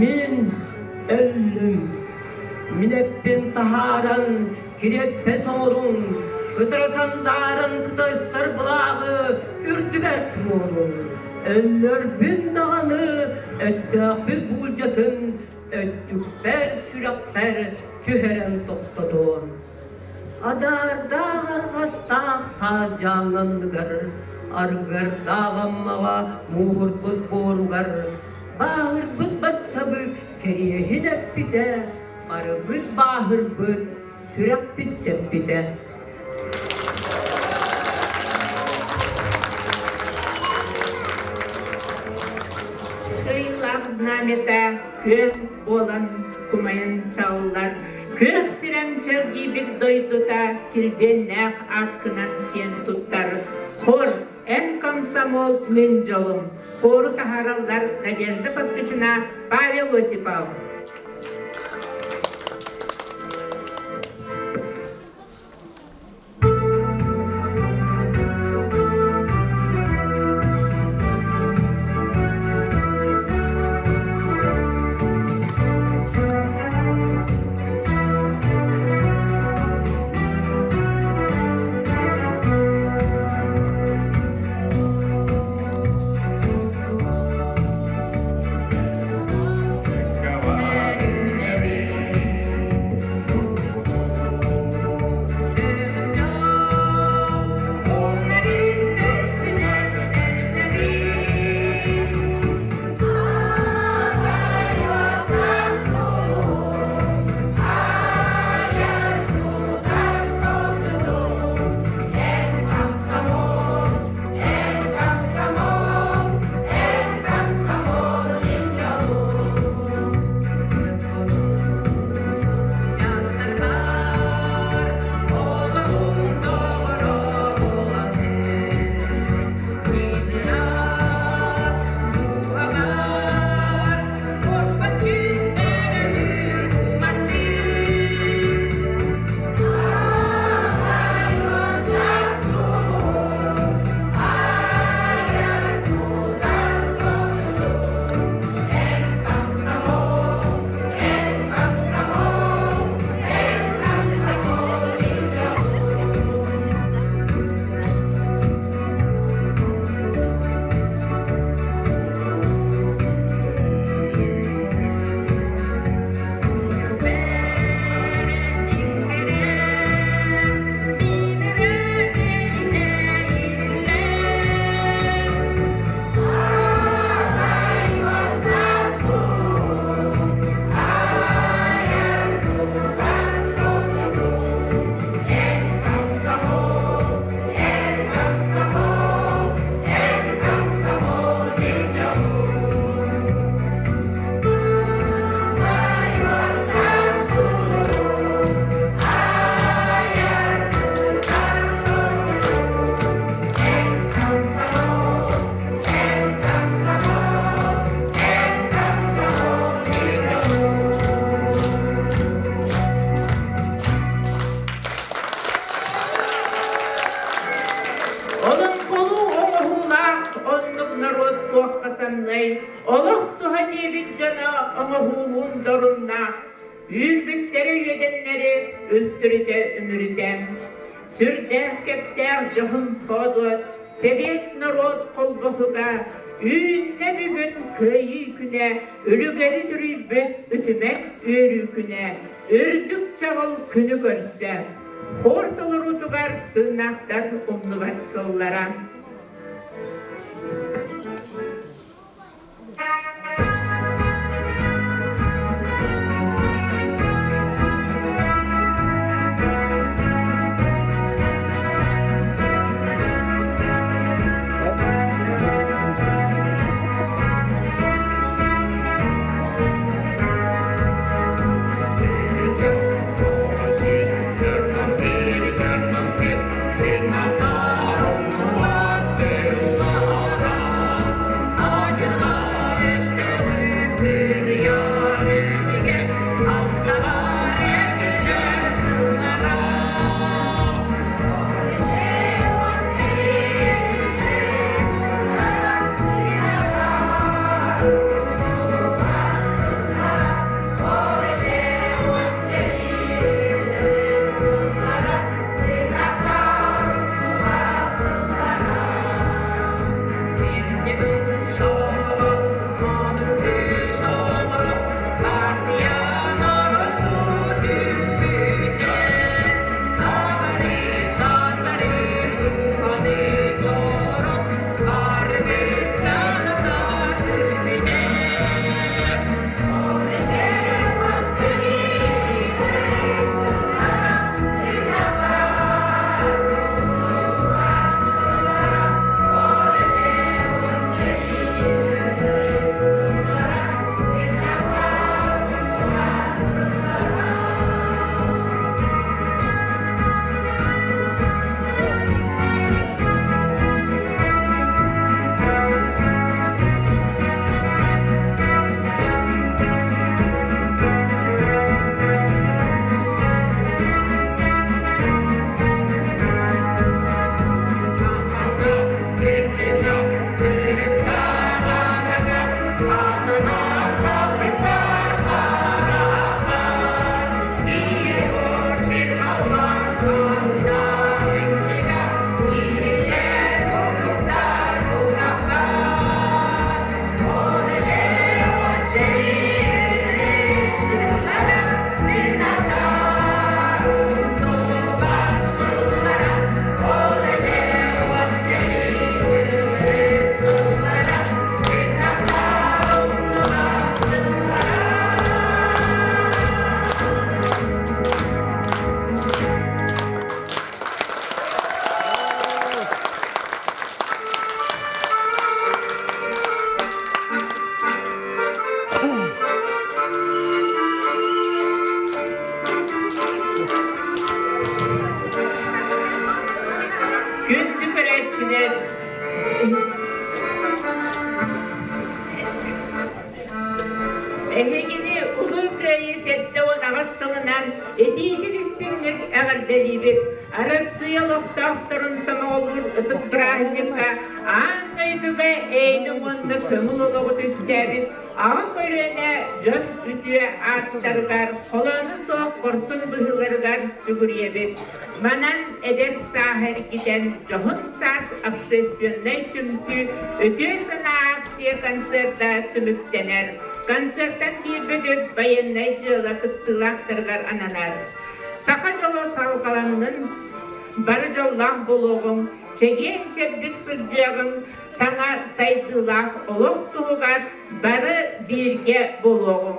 Min öllüm, mineppin taharan, kireppe sorun, kıtırasandarın kıtastır bulağı, ürtüber tümorun. Öller bin dağını, estağfir bulcatın, öttükber sürakber, tüheren toktadon. Adar dağır hastağ tacağınlıgar, argar dağımmağa muhur bud borugar, bağır bud bassabı keriye hidep bide, arı bud bağır bud, sürak bittep bide. Ыйылақ знамета көн болан кумайын чаулар, кök сирем чергибик дойдута килбеннәк аркынан кен туттар. Хор, эн комсомол мен жолым. Хору тахаралдар Надежда Паскачина, Павел Осипов. Олох туханебит жана аңахуун дорунна, үрбүттері өденнері өлтіріде өмірідем. Сүрдәк кептәк Дьоһун ходу, себет народ қолбахуға, үйінне бүгін күйі күнә, өлігері дүрейбет үтімен өрі күнә, өрдік чағыл күні көрсе, хортылыр ұтығар тыңнақтар ұмныватсыллара. Ehegini ulu köyü sette onağız sığınan etiğitin istimlik ağırdelibit. Arasıya loktahtırın sama olur ıtıp bırakınca anlaydıga eğdim onda kömül oluğut üstebit. Ağın bölüğüne can ütüe attargar, kolanı soğuk korsun bıhılargar sügüriyebit. Manan Эдэр сааһы эргитэн Дьоһун саас общественнай түмсүү үтүө санаа акция концерда түмүктенер. Концерттан bir бөлүп баяннай жылы кыттылактыргар аналар. Сака жоло салгаланын бары жоллах болугун, чеген чебдик сылжагын саңа сайдылах олоқ тугугар бары бирге болугун.